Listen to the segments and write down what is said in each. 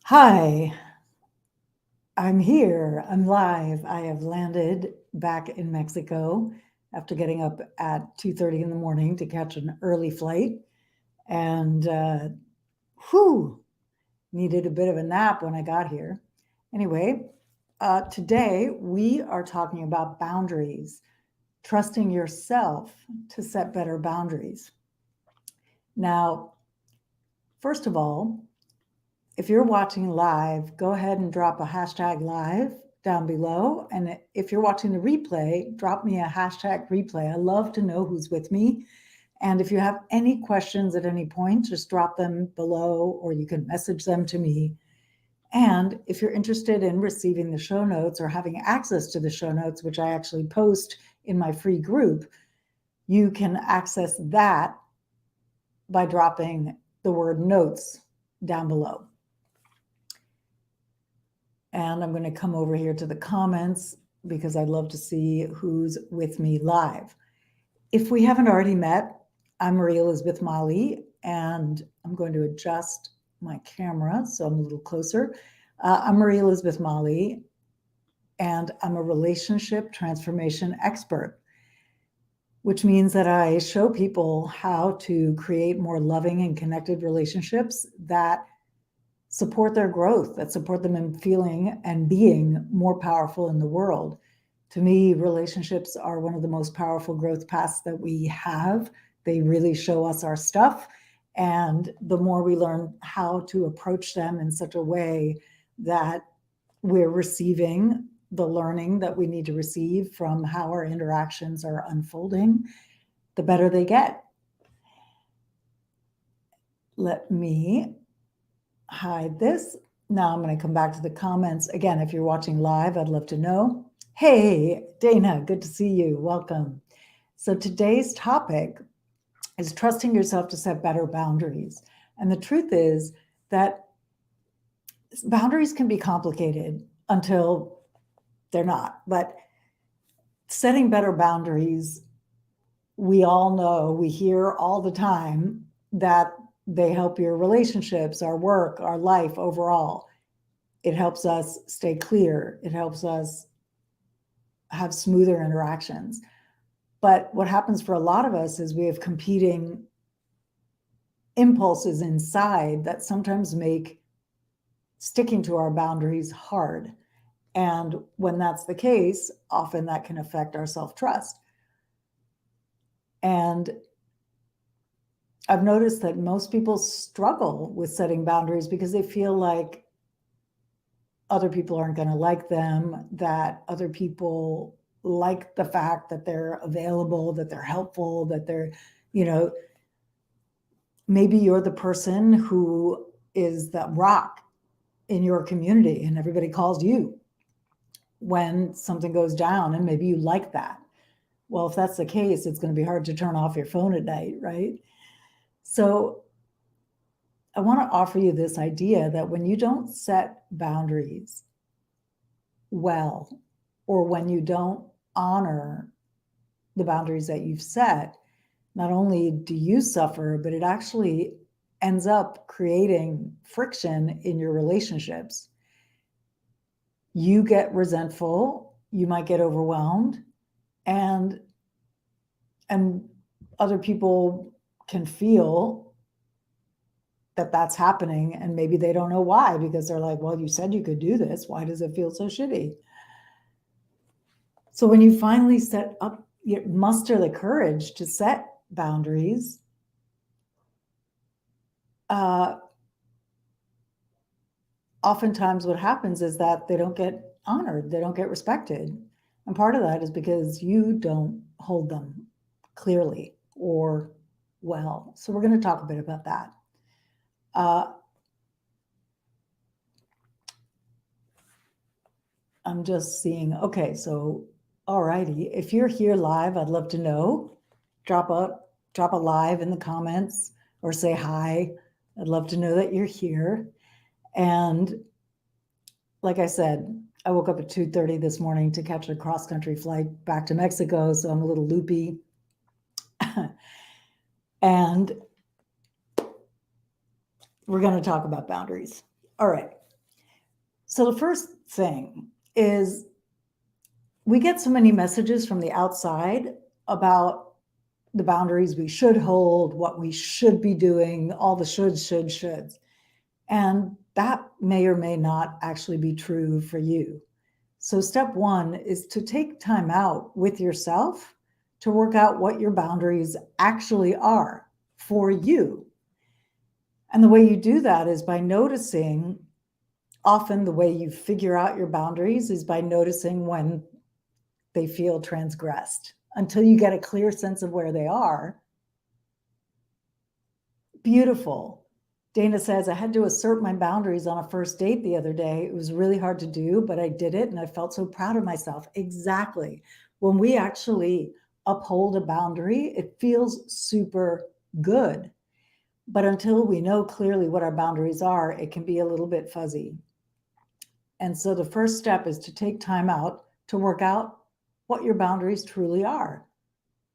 Hi, I'm here. I'm live. I have landed back in Mexico after getting up at 2:30 in the morning to catch an early flight and whew, needed a bit of a nap when I got here. Anyway, today we are talking about boundaries, trusting yourself to set better boundaries. Now, first of all, if you're watching live, go ahead and drop a hashtag live down below. And if you're watching the replay, drop me a hashtag replay. I love to know who's with me. And if you have any questions at any point, just drop them below or you can message them to me. And if you're interested in receiving the show notes or having access to the show notes, which I actually post in my free group, you can access that by dropping the word notes down below. And I'm going to come over here to the comments because I'd love to see who's with me live. If we haven't already met, I'm Marie Elizabeth Molly, and I'm going to adjust my camera so I'm a little closer. I'm Marie Elizabeth Molly, and I'm a relationship transformation expert, which means that I show people how to create more loving and connected relationships that support their growth, that support them in feeling and being more powerful in the world. To me, relationships are one of the most powerful growth paths that we have. They really show us our stuff. And the more we learn how to approach them in such a way that we're receiving the learning that we need to receive from how our interactions are unfolding, the better they get. Let me hide this. Now I'm going to come back to the comments. Again, if you're watching live, I'd love to know. Hey, Dana, good to see you. Welcome. So today's topic is trusting yourself to set better boundaries. And the truth is that boundaries can be complicated until they're not. But setting better boundaries, we all know, we hear all the time that they help your relationships, our work, our life overall. It helps us stay clear. It helps us have smoother interactions. But what happens for a lot of us is we have competing impulses inside that sometimes make sticking to our boundaries hard. And when that's the case, often that can affect our self-trust. And I've noticed that most people struggle with setting boundaries because they feel like other people aren't going to like them, that other people like the fact that they're available, that they're helpful, that they're, maybe you're the person who is the rock in your community and everybody calls you when something goes down, and maybe you like that. Well, if that's the case, it's going to be hard to turn off your phone at night, right? So I want to offer you this idea that when you don't set boundaries well, or when you don't honor the boundaries that you've set, not only do you suffer, but it actually ends up creating friction in your relationships. You get resentful, you might get overwhelmed, and other people can feel that that's happening, and maybe they don't know why, because they're like, well, you said you could do this, why does it feel so shitty? So when you finally muster the courage to set boundaries, oftentimes what happens is that they don't get honored, they don't get respected. And part of that is because you don't hold them clearly or well. So we're going to talk a bit about that. I'm just seeing, okay, so all righty. If you're here live, I'd love to know. Drop a live in the comments or say hi. I'd love to know that you're here. And like I said, I woke up at 2:30 this morning to catch a cross-country flight back to Mexico, so I'm a little loopy. And we're going to talk about boundaries. All right. So the first thing is we get so many messages from the outside about the boundaries we should hold, what we should be doing, all the shoulds. And that may or may not actually be true for you. So step one is to take time out with yourself to work out what your boundaries actually are for you. And the way you do that is by noticing, often the way you figure out your boundaries is by noticing when they feel transgressed. Until you get a clear sense of where they are. Beautiful. Dana says, I had to assert my boundaries on a first date the other day. It was really hard to do, but I did it and I felt so proud of myself. Exactly. When we actually uphold a boundary, it feels super good. But until we know clearly what our boundaries are, it can be a little bit fuzzy. And so the first step is to take time out to work out what your boundaries truly are.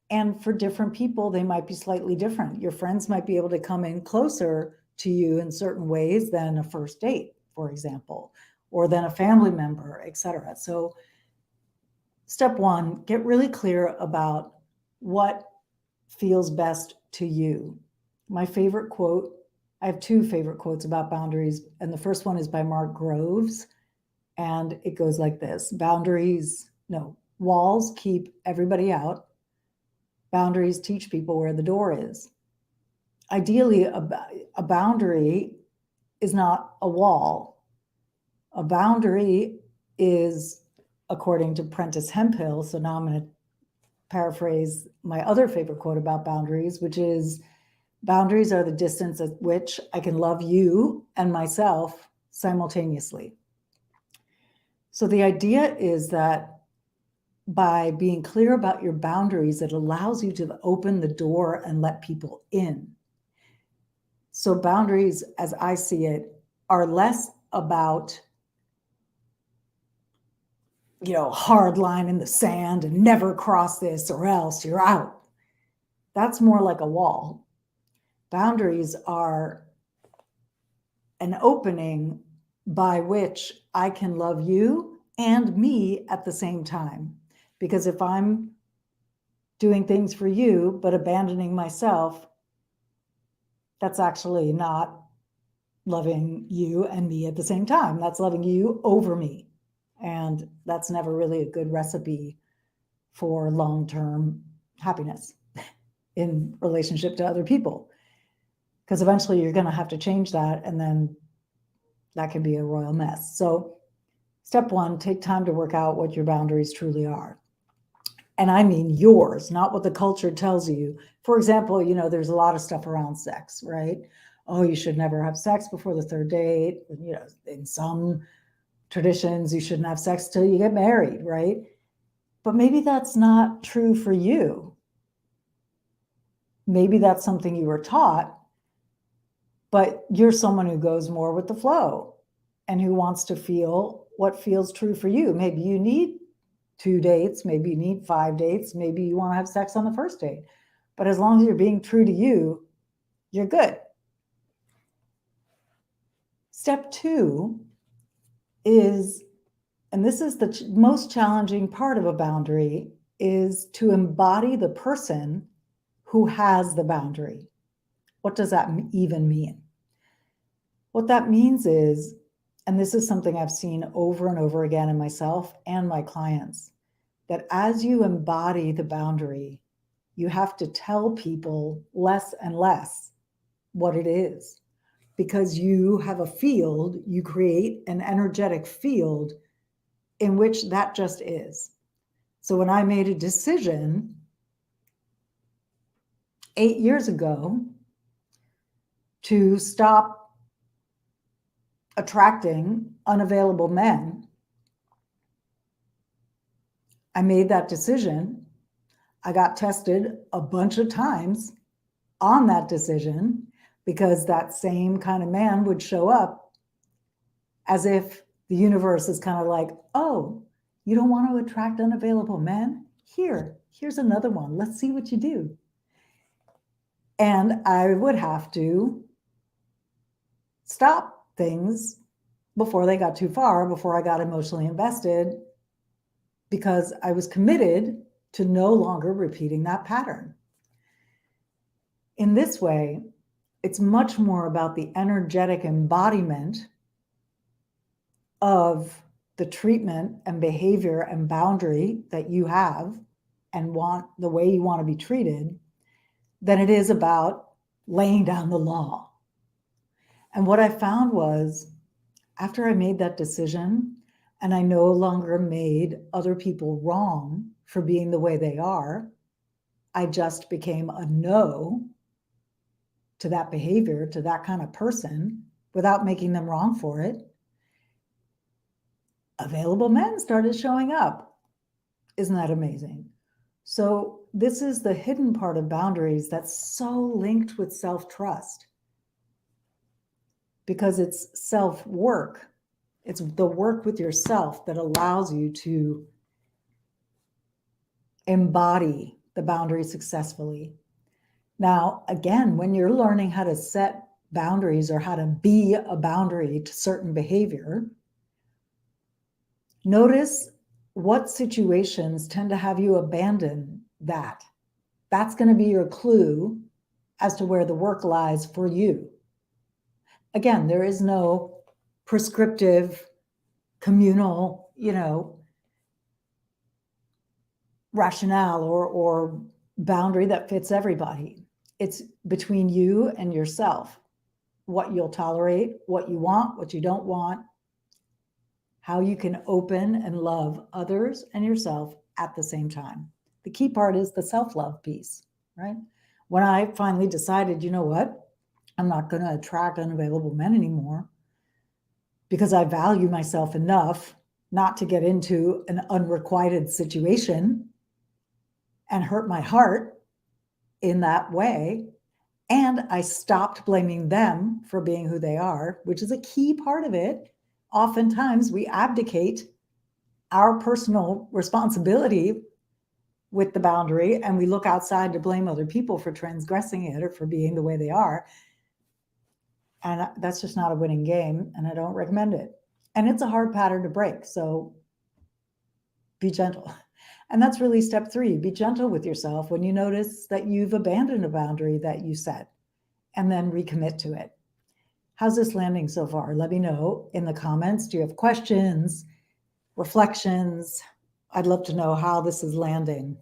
And for different people, they might be slightly different. Your friends might be able to come in closer to you in certain ways than a first date, for example, or than a family member, etc. So step one, get really clear about what feels best to you. My favorite quote, I have two favorite quotes about boundaries, and the first one is by Mark Groves, and it goes like this: walls keep everybody out. Boundaries teach people where the door is. Ideally, a boundary is not a wall. A boundary is, according to Prentice Hemphill, so now I'm going to paraphrase my other favorite quote about boundaries, which is, boundaries are the distance at which I can love you and myself simultaneously. So the idea is that by being clear about your boundaries, it allows you to open the door and let people in. So boundaries, as I see it, are less about, hard line in the sand and never cross this or else you're out. That's more like a wall. Boundaries are an opening by which I can love you and me at the same time. Because if I'm doing things for you, but abandoning myself, that's actually not loving you and me at the same time. That's loving you over me. And that's never really a good recipe for long-term happiness in relationship to other people. Because eventually you're going to have to change that, and then that can be a royal mess. So step one, take time to work out what your boundaries truly are. And I mean yours, not what the culture tells you. For example, there's a lot of stuff around sex, right? Oh, you should never have sex before the third date. In some traditions, you shouldn't have sex till you get married, right? But maybe that's not true for you. Maybe that's something you were taught, but you're someone who goes more with the flow and who wants to feel what feels true for you. Maybe you need 2 dates, maybe you need 5 dates, maybe you want to have sex on the first date. But as long as you're being true to you, you're good. Step two is, and this is the most challenging part of a boundary, is to embody the person who has the boundary. What does that even mean? What that means is, and this is something I've seen over and over again in myself and my clients, that as you embody the boundary, you have to tell people less and less what it is, because you have a field, you create an energetic field in which that just is. So when I made a decision 8 years ago to stop attracting unavailable men, I made that decision. I got tested a bunch of times on that decision, because that same kind of man would show up as if the universe is kind of like, oh, you don't want to attract unavailable men? Here's another one. Let's see what you do. And I would have to stop things before they got too far, before I got emotionally invested, because I was committed to no longer repeating that pattern. In this way, it's much more about the energetic embodiment of the treatment and behavior and boundary that you have and want the way you want to be treated than it is about laying down the law. And what I found was, after I made that decision and I no longer made other people wrong for being the way they are, I just became a no to that behavior, to that kind of person, without making them wrong for it. Available men started showing up. Isn't that amazing? So this is the hidden part of boundaries that's so linked with self-trust, because it's self-work. It's the work with yourself that allows you to embody the boundary successfully. Now, again, when you're learning how to set boundaries or how to be a boundary to certain behavior, notice what situations tend to have you abandon that. That's going to be your clue as to where the work lies for you. Again, there is no prescriptive, communal, rationale or boundary that fits everybody. It's between you and yourself, what you'll tolerate, what you want, what you don't want, how you can open and love others and yourself at the same time. The key part is the self-love piece, right? When I finally decided, you know what, I'm not going to attract unavailable men anymore because I value myself enough not to get into an unrequited situation and hurt my heart in that way. And I stopped blaming them for being who they are, which is a key part of it. Oftentimes we abdicate our personal responsibility with the boundary and we look outside to blame other people for transgressing it or for being the way they are. And that's just not a winning game, and I don't recommend it. And it's a hard pattern to break, so be gentle. And that's really step 3. Be gentle with yourself when you notice that you've abandoned a boundary that you set, and then recommit to it. How's this landing so far? Let me know in the comments. Do you have questions, reflections? I'd love to know how this is landing.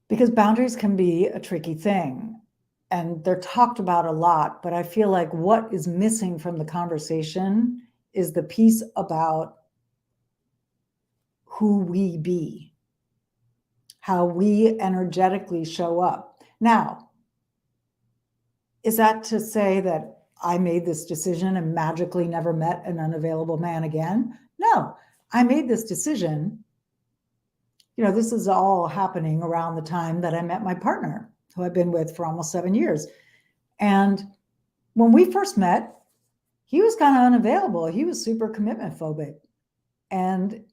Because boundaries can be a tricky thing, and they're talked about a lot, but I feel like what is missing from the conversation is the piece about who we be, how we energetically show up. Now, is that to say that I made this decision and magically never met an unavailable man again? No, I made this decision. This is all happening around the time that I met my partner, who I've been with for almost 7 years. And when we first met, he was kind of unavailable. He was super commitment phobic. And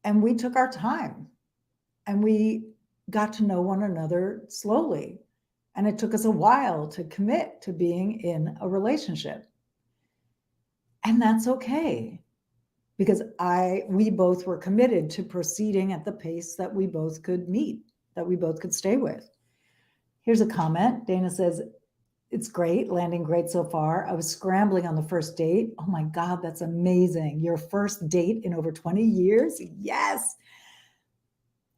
we took our time and we got to know one another slowly. And it took us a while to commit to being in a relationship. And that's okay, because we both were committed to proceeding at the pace that we both could meet, that we both could stay with. Here's a comment. Dana says, it's great, landing great so far. I was scrambling on the first date. Oh my God, that's amazing. Your first date in over 20 years? Yes.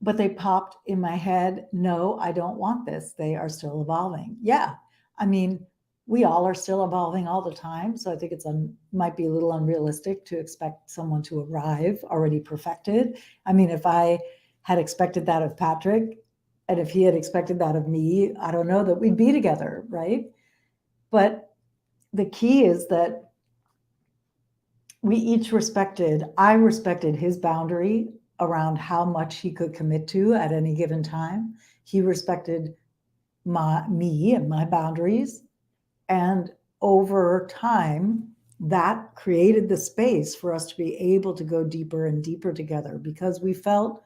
But they popped in my head, no, I don't want this. They are still evolving. Yeah, I mean, we all are still evolving all the time. So I think might be a little unrealistic to expect someone to arrive already perfected. I mean, if I had expected that of Patrick, and if he had expected that of me, I don't know that we'd be together, right? But the key is that I respected his boundary around how much he could commit to at any given time. He respected me and my boundaries. And over time, that created the space for us to be able to go deeper and deeper together, because we felt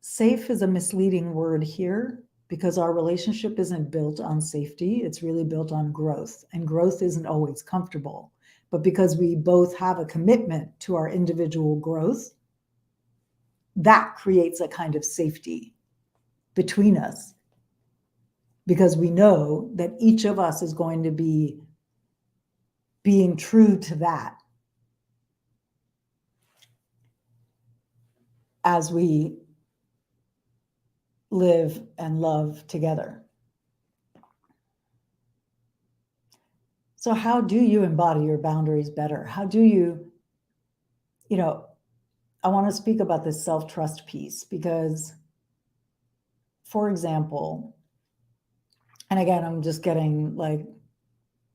safe is a misleading word here, because our relationship isn't built on safety, it's really built on growth. And growth isn't always comfortable. But because we both have a commitment to our individual growth, that creates a kind of safety between us, because we know that each of us is going to be being true to that as we live and love together. So how do you embody your boundaries better? How do you, I want to speak about this self-trust piece because, for example, and again, I'm just getting like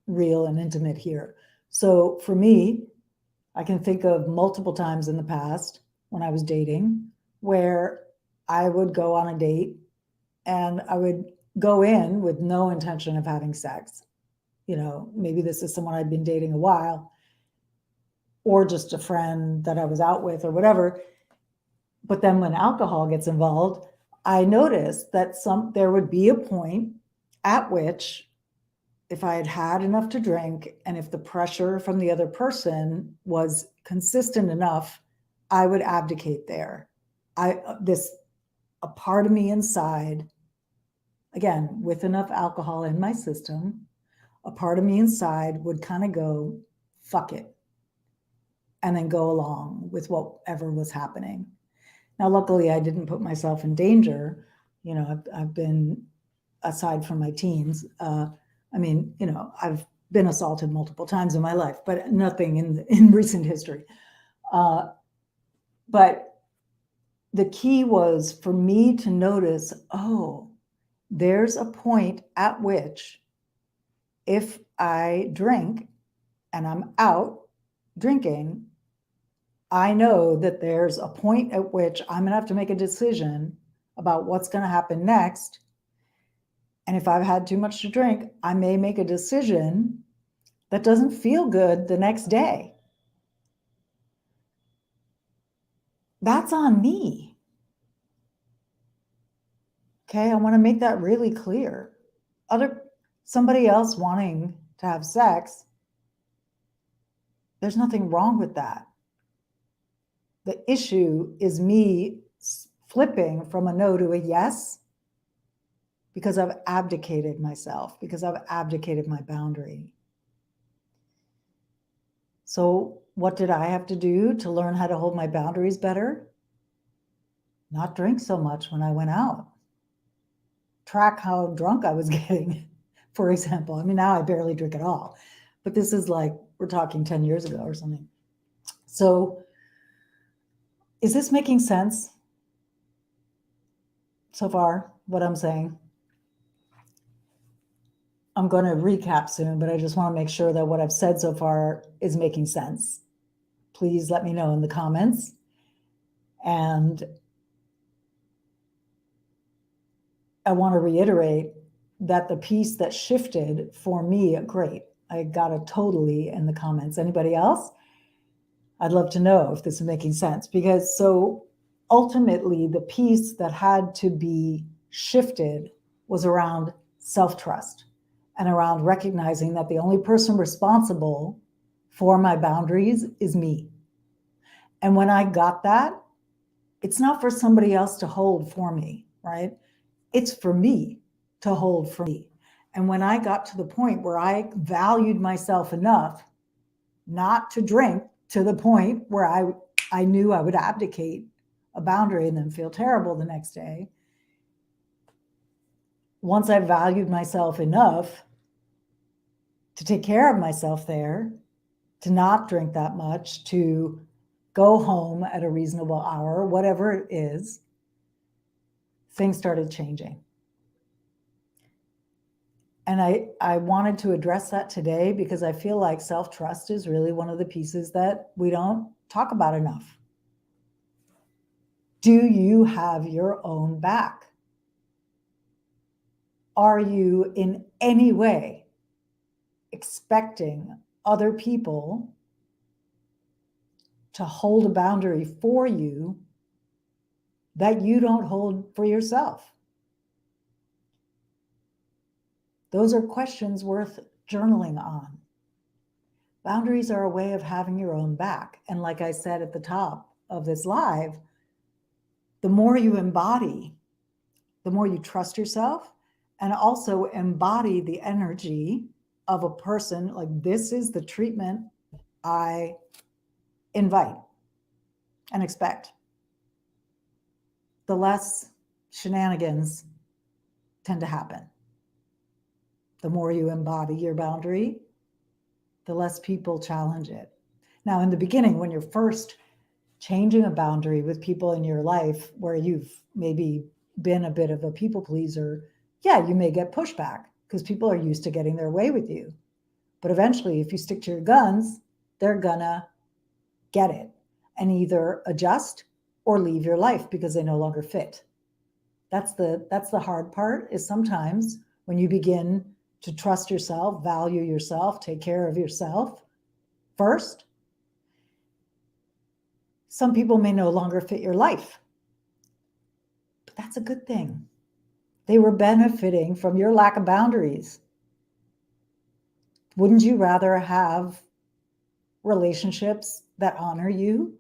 real and intimate here. So for me, I can think of multiple times in the past when I was dating where I would go on a date and I would go in with no intention of having sex. Maybe this is someone I'd been dating a while or just a friend that I was out with or whatever. But then when alcohol gets involved, I noticed that there would be a point at which, if I had had enough to drink and if the pressure from the other person was consistent enough, I would abdicate there. A part of me inside, again, with enough alcohol in my system, a part of me inside would kind of go, fuck it, and then go along with whatever was happening. Now, luckily, I didn't put myself in danger. I've been, aside from my teens, I've been assaulted multiple times in my life, but nothing in recent history. But the key was for me to notice, oh, there's a point at which if I drink and I'm out drinking, I know that there's a point at which I'm going to have to make a decision about what's going to happen next. And if I've had too much to drink, I may make a decision that doesn't feel good the next day. That's on me. Okay, I want to make that really clear. Somebody else wanting to have sex, there's nothing wrong with that. The issue is me flipping from a no to a yes because I've abdicated myself, because I've abdicated my boundary. So what did I have to do to learn how to hold my boundaries better? Not drink so much when I went out. Track how drunk I was getting, for example. Now I barely drink at all, but this is like, we're talking 10 years ago or something. So is this making sense so far, what I'm saying? I'm going to recap soon, but I just want to make sure that what I've said so far is making sense. Please let me know in the comments. And I want to reiterate that the piece that shifted for me, great. I got it totally in the comments. Anybody else? I'd love to know if this is making sense, because so ultimately the piece that had to be shifted was around self-trust and around recognizing that the only person responsible for my boundaries is me. And when I got that, it's not for somebody else to hold for me, right? It's for me to hold for me. And when I got to the point where I valued myself enough not to drink to the point where I knew I would abdicate a boundary and then feel terrible the next day. Once I valued myself enough to take care of myself there, to not drink that much, to go home at a reasonable hour, whatever it is, things started changing. And I wanted to address that today because I feel like self-trust is really one of the pieces that we don't talk about enough. Do you have your own back? Are you in any way expecting other people to hold a boundary for you that you don't hold for yourself? Those are questions worth journaling on. Boundaries are a way of having your own back. And like I said at the top of this live, the more you embody, the more you trust yourself and also embody the energy of a person, like this is the treatment I invite and expect, the less shenanigans tend to happen. The more you embody your boundary, the less people challenge it. Now, in the beginning, when you're first changing a boundary with people in your life where you've maybe been a bit of a people pleaser, yeah, you may get pushback because people are used to getting their way with you. But eventually, if you stick to your guns, they're gonna get it and either adjust or leave your life because they no longer fit. That's the hard part, is sometimes when you begin to trust yourself, value yourself, take care of yourself first, some people may no longer fit your life. But that's a good thing. They were benefiting from your lack of boundaries. Wouldn't you rather have relationships that honor you?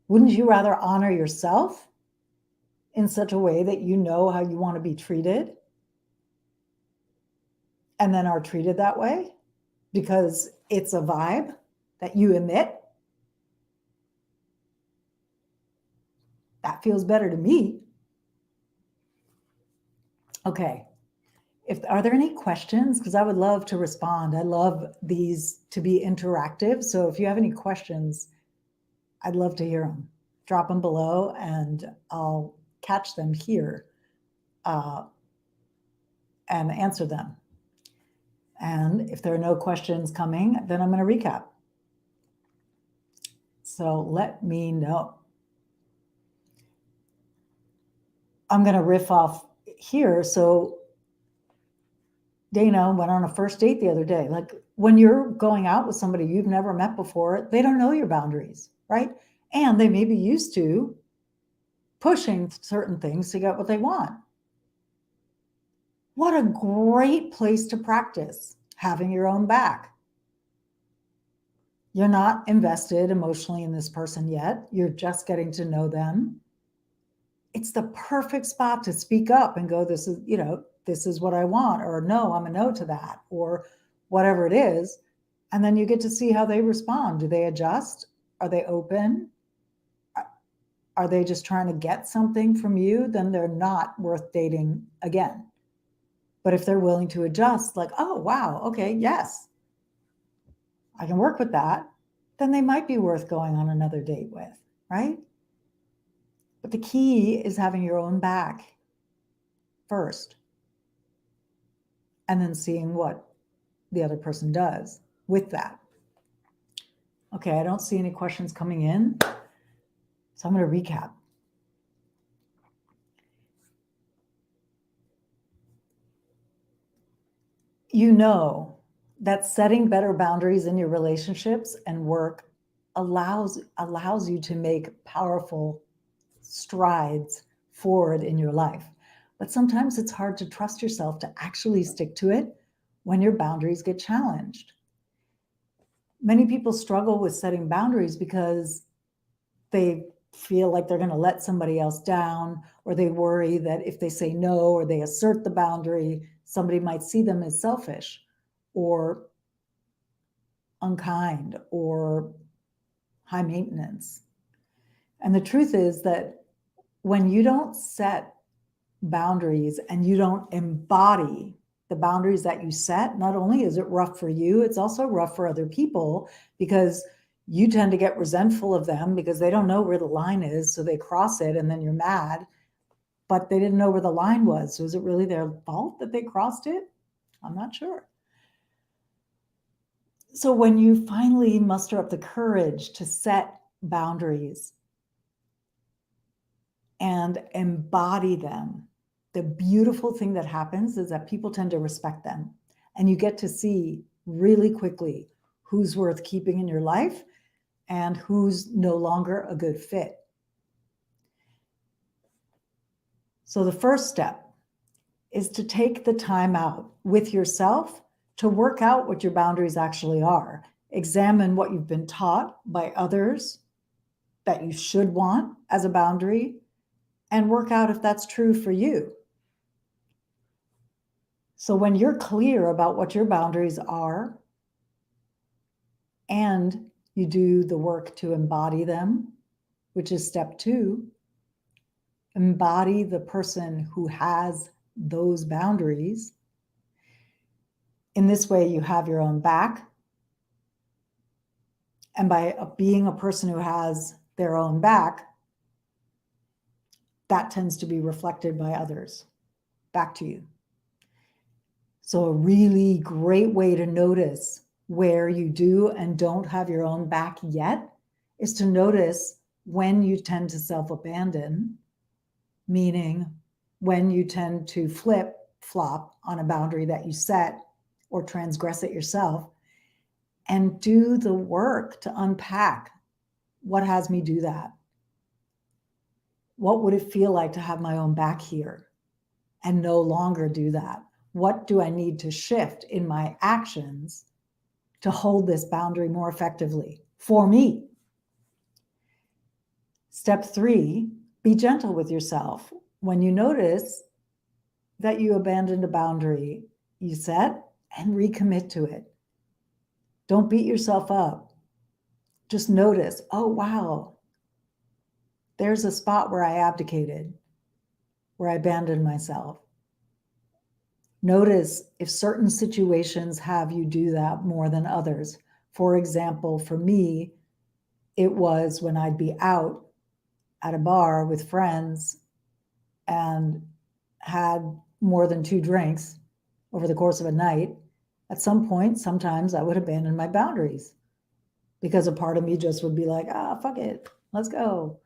Wouldn't you rather honor yourself in such a way that you know how you want to be treated and then are treated that way because it's a vibe that you emit? That feels better to me. Okay. Are there any questions? Because I would love to respond. I love these to be interactive. So if you have any questions, I'd love to hear them. Drop them below and I'll catch them here and answer them. And if there are no questions coming, then I'm going to recap. So let me know. I'm going to riff off here. So Dana went on a first date the other day. Like when you're going out with somebody you've never met before, they don't know your boundaries, right? And they may be used to pushing certain things to get what they want. What a great place to practice having your own back. You're not invested emotionally in this person yet. You're just getting to know them. It's the perfect spot to speak up and go, this is what I want, or no, I'm a no to that, or whatever it is. And then you get to see how they respond. Do they adjust? Are they open? Are they just trying to get something from you? Then they're not worth dating again. But if they're willing to adjust, like, oh, wow, okay, yes, I can work with that, then they might be worth going on another date with, right? But the key is having your own back first and then seeing what the other person does with that. Okay, I don't see any questions coming in, so I'm going to recap. You know that setting better boundaries in your relationships and work allows you to make powerful strides forward in your life. But sometimes it's hard to trust yourself to actually stick to it when your boundaries get challenged. Many people struggle with setting boundaries because they feel like they're going to let somebody else down, or they worry that if they say no or they assert the boundary, somebody might see them as selfish or unkind or high maintenance. And the truth is that when you don't set boundaries and you don't embody the boundaries that you set, not only is it rough for you, it's also rough for other people because you tend to get resentful of them because they don't know where the line is. So they cross it and then you're mad, but they didn't know where the line was. So is it really their fault that they crossed it? I'm not sure. So when you finally muster up the courage to set boundaries and embody them, the beautiful thing that happens is that people tend to respect them. And you get to see really quickly who's worth keeping in your life and who's no longer a good fit. So the first step is to take the time out with yourself to work out what your boundaries actually are. Examine what you've been taught by others that you should want as a boundary, and work out if that's true for you. So when you're clear about what your boundaries are and you do the work to embody them, which is step 2, embody the person who has those boundaries. In this way, you have your own back. And by being a person who has their own back, that tends to be reflected by others back to you. So a really great way to notice where you do and don't have your own back yet is to notice when you tend to self-abandon, meaning when you tend to flip-flop on a boundary that you set or transgress it yourself, and do the work to unpack what has me do that. What would it feel like to have my own back here and no longer do that? What do I need to shift in my actions to hold this boundary more effectively for me? Step 3, be gentle with yourself. When you notice that you abandoned a boundary you set, and recommit to it. Don't beat yourself up. Just notice, oh, wow, there's a spot where I abdicated, where I abandoned myself. Notice if certain situations have you do that more than others. For example, for me, it was when I'd be out at a bar with friends and had more than 2 drinks over the course of a night. At some point, sometimes I would abandon my boundaries because a part of me just would be like, fuck it, let's go.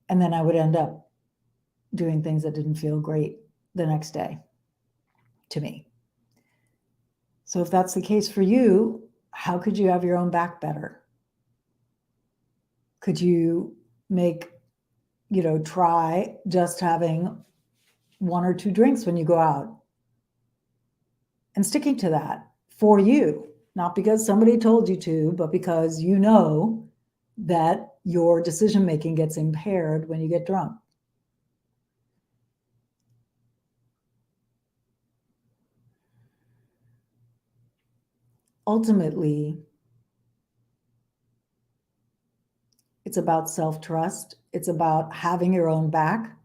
And then I would end up doing things that didn't feel great the next day to me. So if that's the case for you, how could you have your own back better? Could you try just having 1 or 2 drinks when you go out and sticking to that for you, not because somebody told you to, but because you know that your decision-making gets impaired when you get drunk. Ultimately, it's about self-trust. It's about having your own back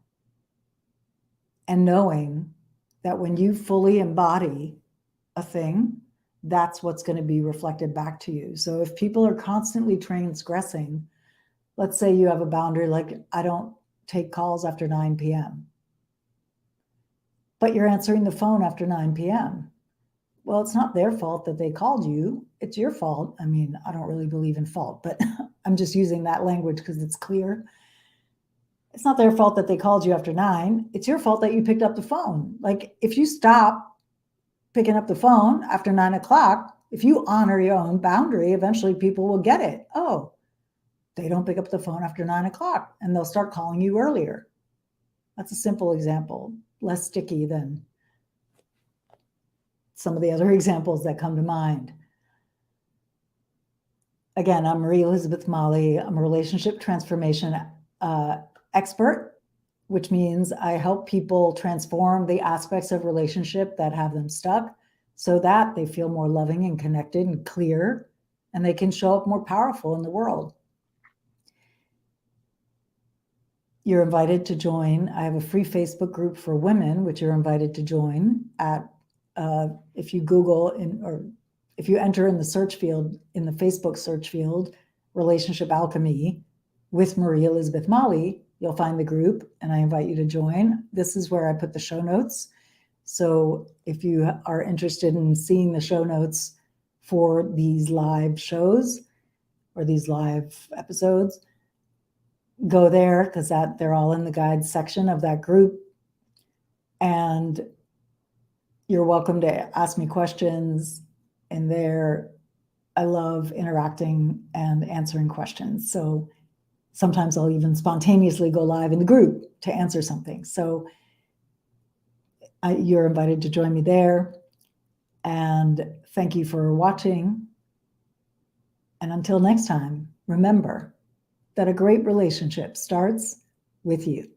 and knowing that when you fully embody a thing, that's what's going to be reflected back to you. So if people are constantly transgressing, let's say you have a boundary like, I don't take calls after 9 p.m., but you're answering the phone after 9 p.m. Well, it's not their fault that they called you. It's your fault. I mean, I don't really believe in fault, but I'm just using that language because it's clear. It's not their fault that they called you after 9. It's your fault that you picked up the phone. Like, if you stop picking up the phone after 9 o'clock, if you honor your own boundary, eventually people will get it. Oh, they don't pick up the phone after 9 o'clock, and they'll start calling you earlier. That's a simple example, less sticky than some of the other examples that come to mind. Again, I'm Marie Elizabeth Molly. I'm a relationship transformation expert, which means I help people transform the aspects of relationship that have them stuck so that they feel more loving and connected and clear, and they can show up more powerful in the world. You're invited to join. I have a free Facebook group for women, which you're invited to join at, if you Google or if you enter in the search field, in the Facebook search field, Relationship Alchemy with Marie Elizabeth Molly, you'll find the group, and I invite you to join. This is where I put the show notes. So if you are interested in seeing the show notes for these live shows or these live episodes, go there because they're all in the guides section of that group. And you're welcome to ask me questions in there. I love interacting and answering questions. So sometimes I'll even spontaneously go live in the group to answer something. So You're invited to join me there. And thank you for watching. And until next time, remember that a great relationship starts with you.